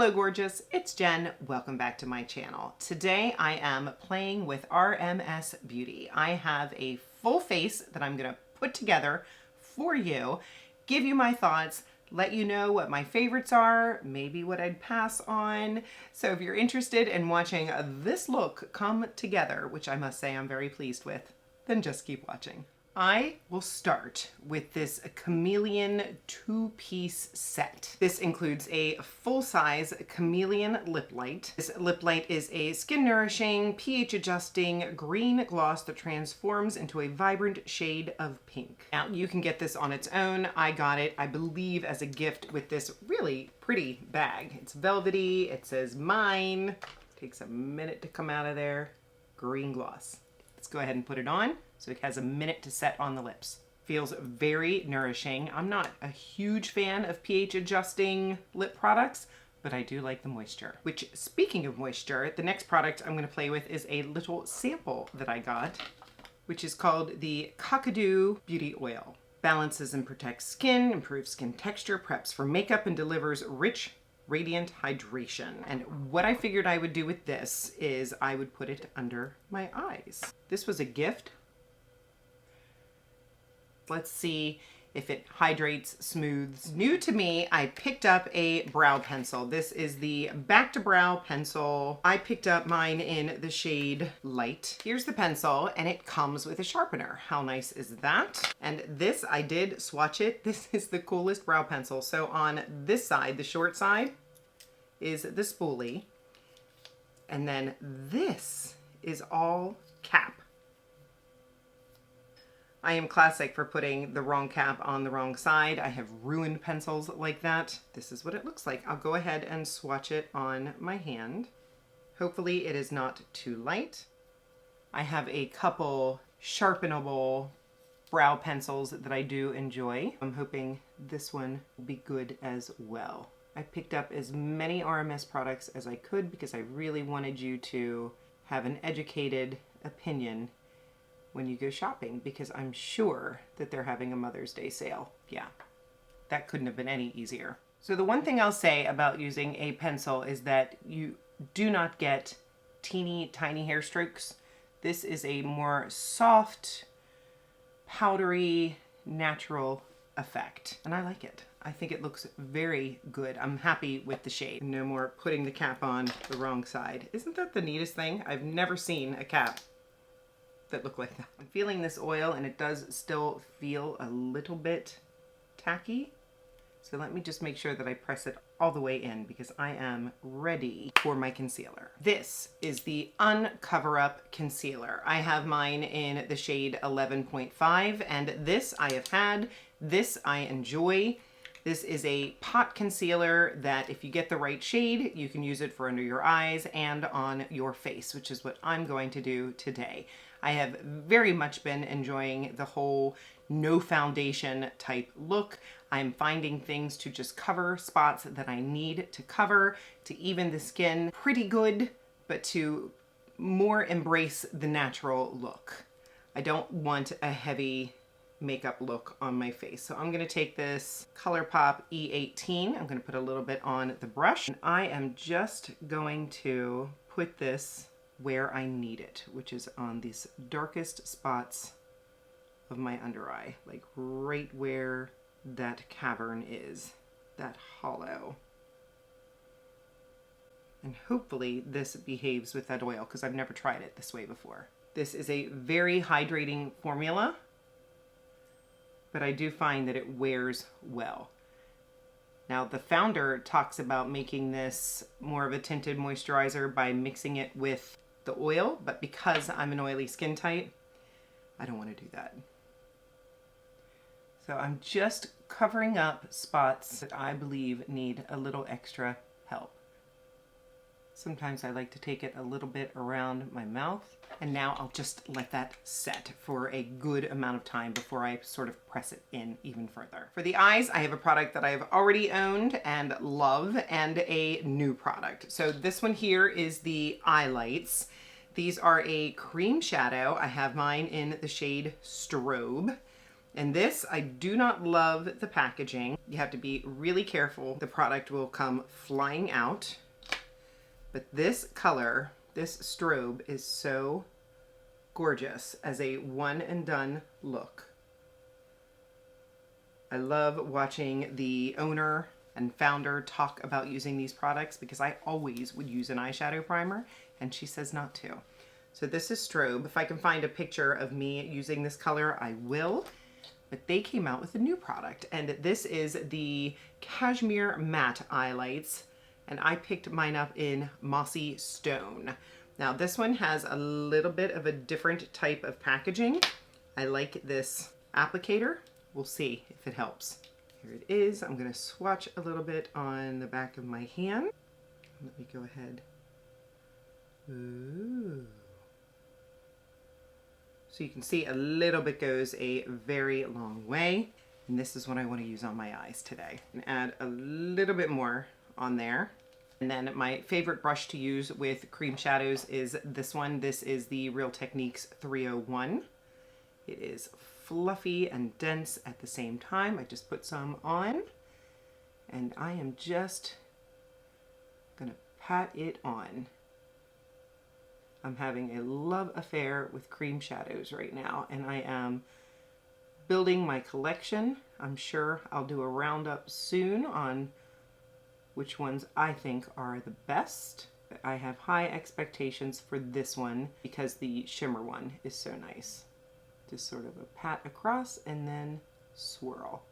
Hello gorgeous, it's Jen. Welcome back to my channel. Today I am playing with RMS Beauty. I have a full face that I'm gonna put together for you, give you my thoughts, let you know what my favorites are, maybe what I'd pass on. So if you're interested in watching this look come together, which I must say I'm very pleased with, then just keep watching. I will start with this chameleon two-piece set. This includes a full-size chameleon lip light. This lip light is a skin-nourishing, pH-adjusting green gloss that transforms into a vibrant shade of pink. Now, you can get this on its own. I got it, I believe, as a gift with this really pretty bag. It's velvety, it says mine. Takes a minute to come out of there. Green gloss. Let's go ahead and put it on. So it has a minute to set on the lips. Feels very nourishing. I'm not a huge fan of pH adjusting lip products, but I do like the moisture. Which, speaking of moisture, the next product I'm gonna play with is a little sample that I got, which is called the Dicussed Beauty Oil. Balances and protects skin, improves skin texture, preps for makeup, and delivers rich, radiant hydration. And what I figured I would do with this is I would put it under my eyes. This was a gift. Let's see if it hydrates, smooths. New to me, I picked up a brow pencil. This is the Back to Brow pencil. I picked up mine in the shade Light. Here's the pencil, and it comes with a sharpener. How nice is that? And this, I did swatch it. This is the coolest brow pencil. So on this side, the short side, is the spoolie. And then this is all cap. I am classic for putting the wrong cap on the wrong side. I have ruined pencils like that. This is what it looks like. I'll go ahead and swatch it on my hand. Hopefully it is not too light. I have a couple sharpenable brow pencils that I do enjoy. I'm hoping this one will be good as well. I picked up as many RMS products as I could because I really wanted you to have an educated opinion when you go shopping, because I'm sure that they're having a Mother's Day sale. Yeah, that couldn't have been any easier. So the one thing I'll say about using a pencil is that you do not get teeny tiny hair strokes. This is a more soft, powdery, natural effect, and I like it. I think it looks very good. I'm happy with the shade. No more putting the cap on the wrong side. Isn't that the neatest thing? I've never seen a cap that look like that. I'm feeling this oil, and it does still feel a little bit tacky. So let me just make sure that I press it all the way in, because I am ready for my concealer. This is the Uncover Up Concealer. I have mine in the shade 11.5, and this I have had. This I enjoy. This is a pot concealer that if you get the right shade, you can use it for under your eyes and on your face, which is what I'm going to do today. I have very much been enjoying the whole no foundation type look. I'm finding things to just cover spots that I need to cover, to even the skin pretty good, but to more embrace the natural look. I don't want a heavy makeup look on my face. So I'm gonna take this ColourPop E18. I'm gonna put a little bit on the brush. And I am just going to put this where I need it, which is on these darkest spots of my under eye, like right where that cavern is, that hollow. And hopefully this behaves with that oil, because I've never tried it this way before. This is a very hydrating formula, but I do find that it wears well. Now, the founder talks about making this more of a tinted moisturizer by mixing it with the oil, but because I'm an oily skin type, I don't want to do that. So I'm just covering up spots that I believe need a little extra help. Sometimes I like to take it a little bit around my mouth, and now I'll just let that set for a good amount of time before I sort of press it in even further. For the eyes, I have a product that I've already owned and love, and a new product. So this one here is the Eyelights. These are a cream shadow. I have mine in the shade Strobe. And this, I do not love the packaging. You have to be really careful. The product will come flying out. But this color, this strobe, is so gorgeous as a one and done look. I love watching the owner and founder talk about using these products because I always would use an eyeshadow primer and she says not to. So this is strobe. If I can find a picture of me using this color, I will. But they came out with a new product, and this is the Cashmere Matte Eyelights, and I picked mine up in Mossy Stone. Now this one has a little bit of a different type of packaging. I like this applicator. We'll see if it helps. Here it is. I'm gonna swatch a little bit on the back of my hand. Let me go ahead. Ooh. So you can see a little bit goes a very long way. And this is what I want to use on my eyes today. And add a little bit more on there. And then my favorite brush to use with cream shadows is this one. This is the Real Techniques 301. It is fluffy and dense at the same time. I just put some on and I am just gonna pat it on. I'm having a love affair with cream shadows right now, and I am building my collection. I'm sure I'll do a roundup soon on which ones I think are the best. But I have high expectations for this one because the shimmer one is so nice. Just sort of a pat across and then swirl.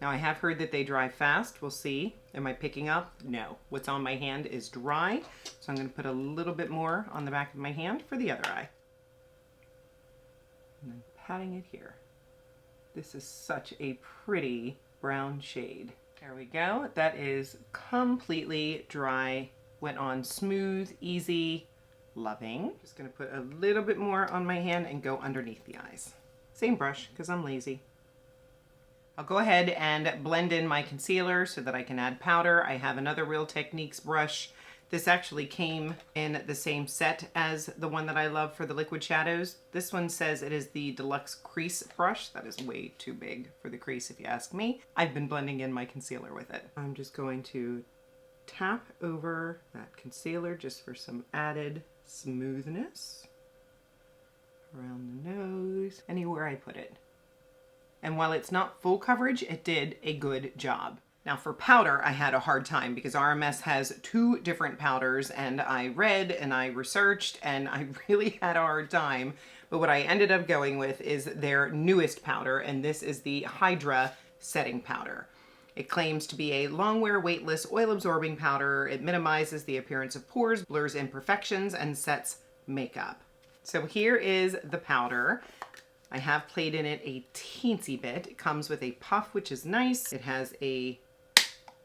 Now I have heard that they dry fast. We'll see. Am I picking up? No. What's on my hand is dry. So I'm going to put a little bit more on the back of my hand for the other eye. And then patting it here. This is such a pretty brown shade. There we go. That is completely dry. Went on smooth, easy, loving. Just going to put a little bit more on my hand and go underneath the eyes. Same brush because I'm lazy. I'll go ahead and blend in my concealer so that I can add powder. I have another Real Techniques brush. This actually came in the same set as the one that I love for the liquid shadows. This one says it is the Deluxe Crease brush. That is way too big for the crease if you ask me. I've been blending in my concealer with it. I'm just going to tap over that concealer just for some added smoothness. Around the nose, anywhere I put it. And while it's not full coverage, it did a good job. Now for powder, I had a hard time because RMS has two different powders and I read and I researched and I really had a hard time. But what I ended up going with is their newest powder, and this is the Hydra setting powder. It claims to be a long-wear, weightless, oil-absorbing powder. It minimizes the appearance of pores, blurs imperfections, and sets makeup. So here is the powder. I have played in it a teensy bit. It comes with a puff, which is nice. It has a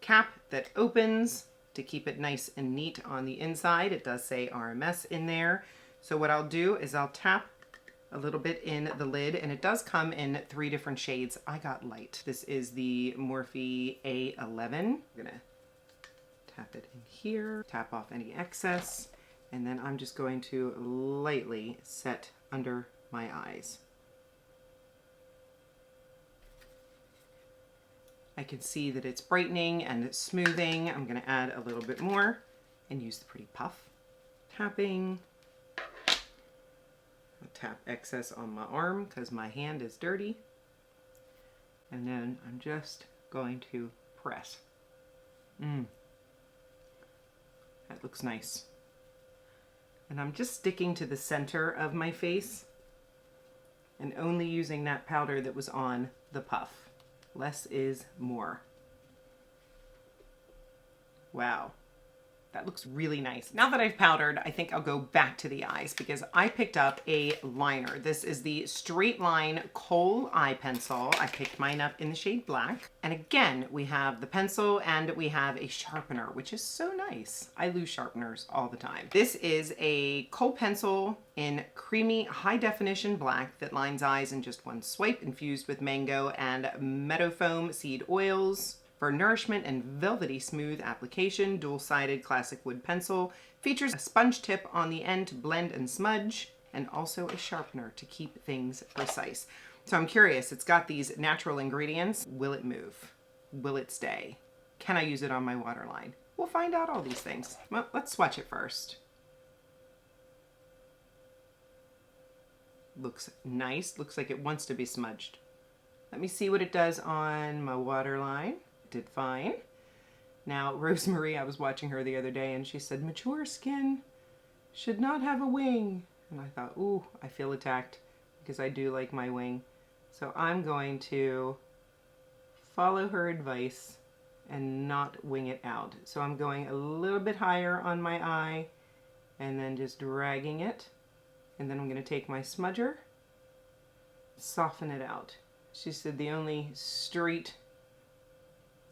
cap that opens to keep it nice and neat on the inside. It does say RMS in there. So what I'll do is I'll tap a little bit in the lid, and it does come in 3 different shades. I got light. This is the Morphe A11. I'm gonna tap it in here, tap off any excess, and then I'm just going to lightly set under my eyes. I can see that it's brightening and it's smoothing. I'm going to add a little bit more and use the pretty puff. Tapping. I'll tap excess on my arm because my hand is dirty. And then I'm just going to press. That looks nice. And I'm just sticking to the center of my face and only using that powder that was on the puff. Less is more. Wow. That looks really nice. Now that I've powdered, I think I'll go back to the eyes because I picked up a liner. This is the Straight Line Kohl Eye Pencil. I picked mine up in the shade black. And again, we have the pencil and we have a sharpener, which is so nice. I lose sharpeners all the time. This is a Kohl pencil in creamy high definition black that lines eyes in just one swipe, infused with mango and meadow foam seed oils. For nourishment and velvety smooth application, dual-sided classic wood pencil. Features a sponge tip on the end to blend and smudge. and also a sharpener to keep things precise. So I'm curious, it's got these natural ingredients. Will it move? Will it stay? Can I use it on my waterline? We'll find out all these things. Well, let's swatch it first. Looks nice. Looks like it wants to be smudged. Let me see what it does on my waterline. It did fine. Now, Rosemary, I was watching her the other day and she said, mature skin should not have a wing. And I thought, ooh, I feel attacked because I do like my wing. So I'm going to follow her advice and not wing it out. So I'm going a little bit higher on my eye and then just dragging it. And then I'm going to take my smudger, soften it out. She said the only straight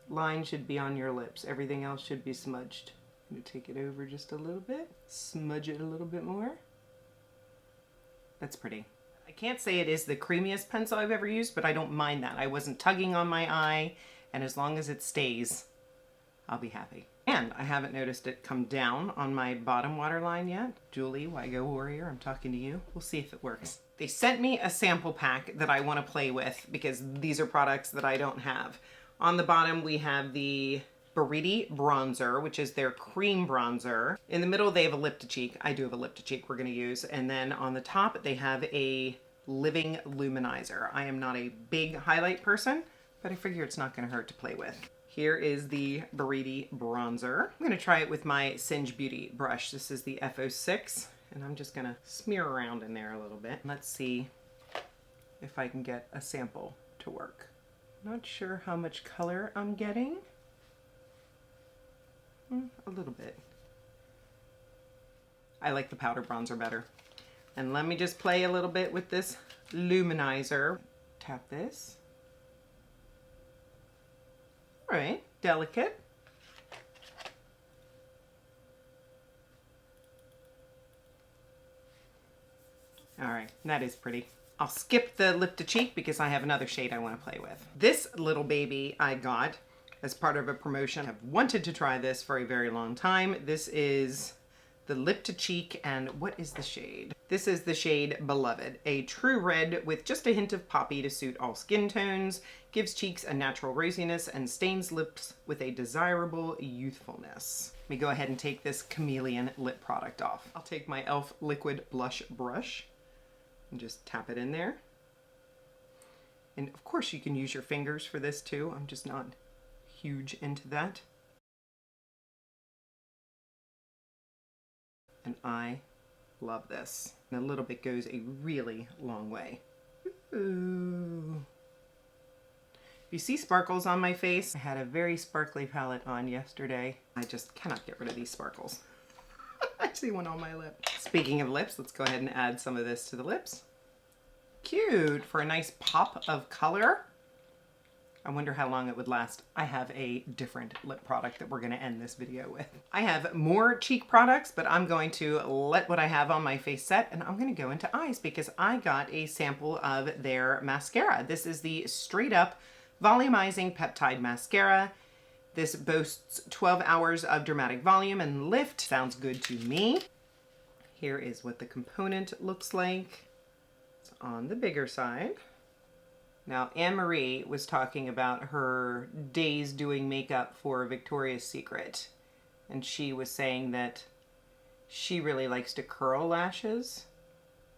line should be on your lips. Everything else should be smudged. I'm going to take it over just a little bit, smudge it a little bit more. That's pretty. I can't say it is the creamiest pencil I've ever used, but I don't mind that. I wasn't tugging on my eye, and as long as it stays, I'll be happy. And I haven't noticed it come down on my bottom waterline yet. Julie, Go Warrior, I'm talking to you. We'll see if it works. They sent me a sample pack that I want to play with because these are products that I don't have. On the bottom, we have the Beauty bronzer, which is their cream bronzer. In the middle, they have a lip to cheek. I do have a lip to cheek we're going to use. And then on the top, they have a living luminizer. I am not a big highlight person, but I figure it's not going to hurt to play with. Here is the Beauty bronzer. I'm going to try it with my JennDBeauty brush. This is the F06, and I'm just going to smear around in there a little bit. Let's see if I can get a sample to work. Not sure how much color I'm getting. A little bit. I like the powder bronzer better. And let me just play a little bit with this luminizer. Tap this. All right, delicate. All right, that is pretty. I'll skip the lip to cheek because I have another shade I want to play with. This little baby I got as part of a promotion. I've wanted to try this for a very long time. This is the lip to cheek, and what is the shade? This is the shade Beloved, a true red with just a hint of poppy to suit all skin tones, gives cheeks a natural rosiness, and stains lips with a desirable youthfulness. Let me go ahead and take this chameleon lip product off. I'll take my e.l.f. liquid blush brush and just tap it in there. And of course you can use your fingers for this too. I'm just not huge into that. And I love this. And a little bit goes a really long way. Ooh. You see sparkles on my face? I had a very sparkly palette on yesterday. I just cannot get rid of these sparkles. I see one on my lip. Speaking of lips, let's go ahead and add some of this to the lips. Cute, for a nice pop of color. I wonder how long it would last. I have a different lip product that we're going to end this video with. I have more cheek products, but I'm going to let what I have on my face set, and I'm going to go into eyes because I got a sample of their mascara. This is the Straight Up Volumizing Peptide Mascara. This boasts 12 hours of dramatic volume and lift. Sounds good to me. Here is what the component looks like. It's on the bigger side. Now, Anne-Marie was talking about her days doing makeup for Victoria's Secret, and she was saying that she really likes to curl lashes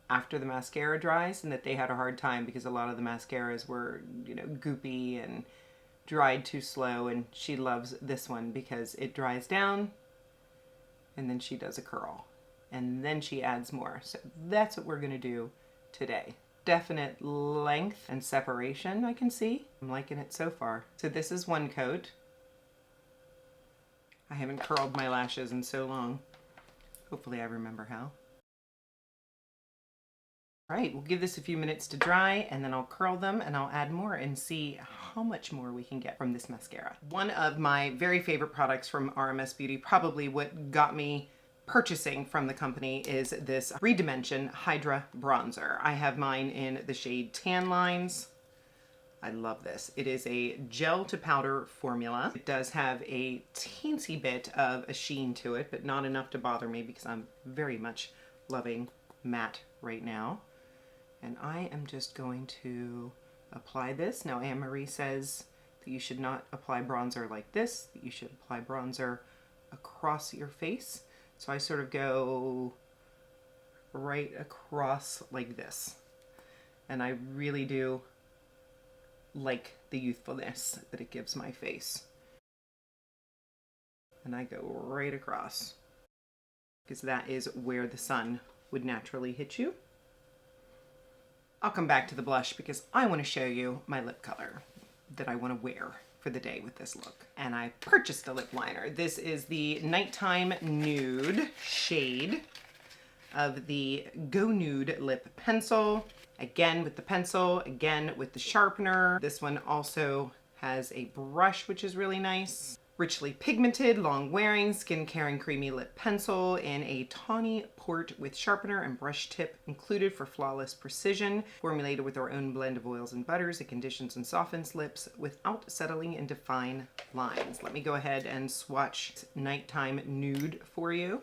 after the mascara dries, and that they had a hard time because a lot of the mascaras were, goopy and dried too slow, and she loves this one because it dries down, and then she does a curl, and then she adds more. So that's what we're going to do today. Definite length and separation I can see. I'm liking it so far. So this is one coat. I haven't curled my lashes in so long. Hopefully I remember how. All right, we'll give this a few minutes to dry and then I'll curl them and I'll add more and see how much more we can get from this mascara. One of my very favorite products from RMS Beauty, probably what got me purchasing from the company, is this 3-Dimension Hydra bronzer. I have mine in the shade Tan Lines. I love this. It is a gel to powder formula. It does have a teensy bit of a sheen to it, but not enough to bother me because I'm very much loving matte right now. And I am just going to apply this. Now Anne-Marie says that you should not apply bronzer like this, that you should apply bronzer across your face. So I sort of go right across like this. And I really do like the youthfulness that it gives my face. And I go right across, because that is where the sun would naturally hit you. I'll come back to the blush because I want to show you my lip color that I want to wear for the day with this look. And I purchased a lip liner. This is the Nighttime Nude shade of the Go Nude lip pencil. Again with the pencil, again with the sharpener. This one also has a brush, which is really nice. Richly pigmented, long wearing, skin caring creamy lip pencil in a tawny port with sharpener and brush tip included for flawless precision. Formulated with our own blend of oils and butters, it conditions and softens lips without settling into fine lines. Let me go ahead and swatch Nighttime Nude for you.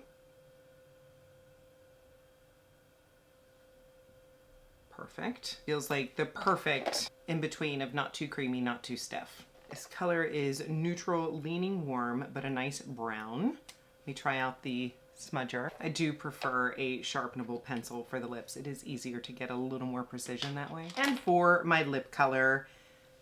Perfect. Feels like the perfect in between of not too creamy, not too stiff. This color is neutral, leaning warm, but a nice brown. Let me try out the smudger. I do prefer a sharpenable pencil for the lips. It is easier to get a little more precision that way. And for my lip color,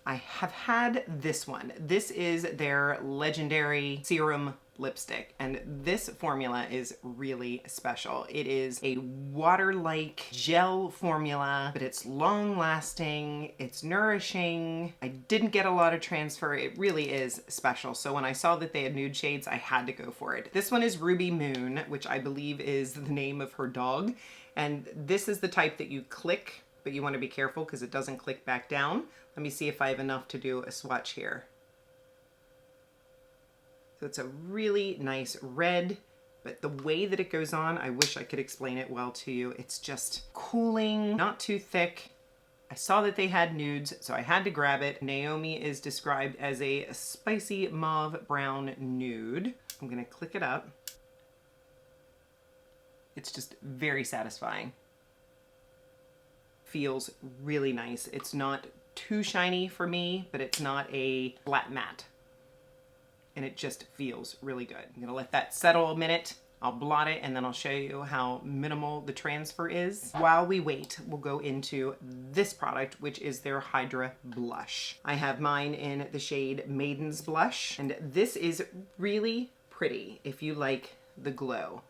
I have had this one. This is their legendary Serum lipstick, and this formula is really special. It is a water-like gel formula, but it's long-lasting, it's nourishing. I didn't get a lot of transfer. It really is special. So when I saw that they had nude shades, I had to go for it. This one is Ruby Moon, which I believe is the name of her dog, and this is the type that you click, but you want to be careful because it doesn't click back down. Let me see if I have enough to do a swatch here. So it's a really nice red, but the way that it goes on, I wish I could explain it well to you. It's just cooling, not too thick. I saw that they had nudes, so I had to grab it. Naomi is described as a spicy mauve brown nude. I'm gonna click it up. It's just very satisfying. Feels really nice. It's not too shiny for me, but it's not a flat matte. And it just feels really good. I'm gonna let that settle a minute. I'll blot it and then I'll show you how minimal the transfer is. While we wait, we'll go into this product, which is their Hydra blush. I have mine in the shade Maiden's Blush, and this is really pretty if you like the glow,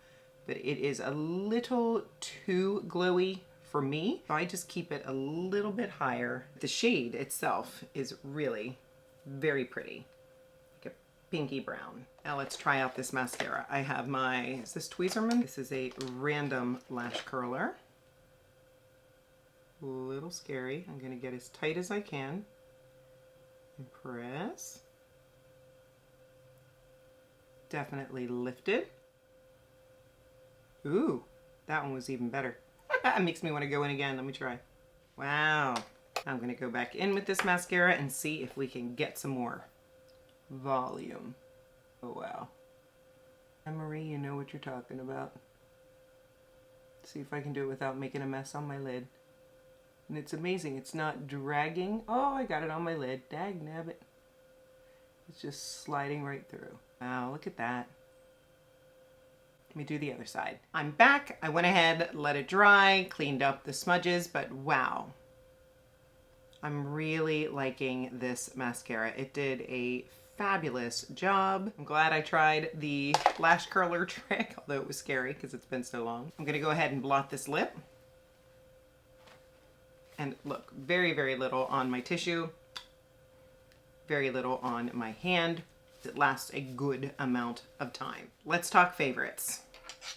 but it is a little too glowy for me. So I just keep it a little bit higher. The shade itself is really very pretty. Pinky brown. Now let's try out this mascara. I have my, is this Tweezerman? This is a random lash curler. A little scary. I'm gonna get as tight as I can and press. Definitely lifted. Ooh, that one was even better. It makes me want to go in again. Let me try. Wow. I'm gonna go back in with this mascara and see if we can get some more volume. Oh wow. Anne-Marie, you know what you're talking about. See if I can do it without making a mess on my lid. And it's amazing, it's not dragging. Oh, I got it on my lid. Dag nabbit. It's just sliding right through. Wow, look at that. Let me do the other side. I'm back. I went ahead, let it dry, cleaned up the smudges, but wow. I'm really liking this mascara. It did a fabulous job. I'm glad I tried the lash curler trick, although it was scary because it's been so long. I'm gonna go ahead and blot this lip. And look, very, very little on my tissue, very little on my hand. It lasts a good amount of time. Let's talk favorites.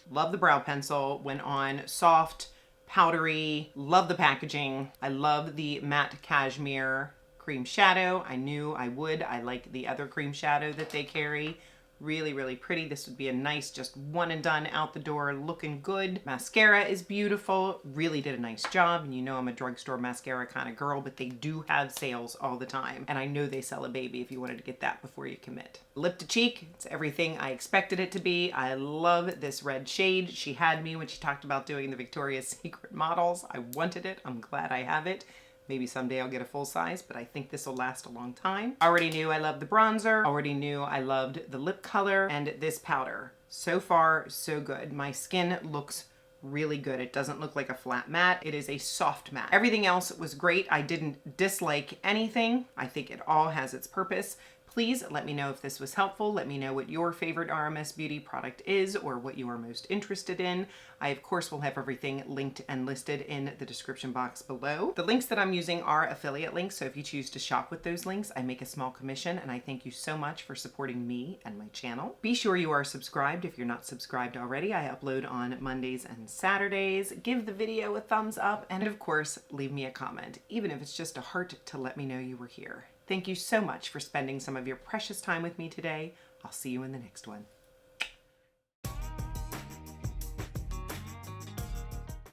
Love the brow pencil, went on soft, powdery, love the packaging. I love the matte cashmere cream shadow. I knew I would. I like the other cream shadow that they carry, Really, really pretty. This would be a nice, just one and done out the door, looking good. Mascara is beautiful. Really did a nice job. And you know I'm a drugstore mascara kind of girl, but they do have sales all the time. And I know they sell a baby if you wanted to get that before you commit. Lip to cheek, it's everything I expected it to be. I love this red shade. She had me when she talked about doing the Victoria's Secret models. I wanted it. I'm glad I have it. Maybe someday I'll get a full size, but I think this will last a long time. Already knew I loved the bronzer. Already knew I loved the lip color and this powder. So far, so good. My skin looks really good. It doesn't look like a flat matte. It is a soft matte. Everything else was great. I didn't dislike anything. I think it all has its purpose. Please let me know if this was helpful. Let me know what your favorite RMS Beauty product is or what you are most interested in. I, of course, will have everything linked and listed in the description box below. The links that I'm using are affiliate links, so if you choose to shop with those links, I make a small commission, and I thank you so much for supporting me and my channel. Be sure you are subscribed if you're not subscribed already. I upload on Mondays and Saturdays. Give the video a thumbs up, and of course, leave me a comment, even if it's just a heart to let me know you were here. Thank you so much for spending some of your precious time with me today. I'll see you in the next one.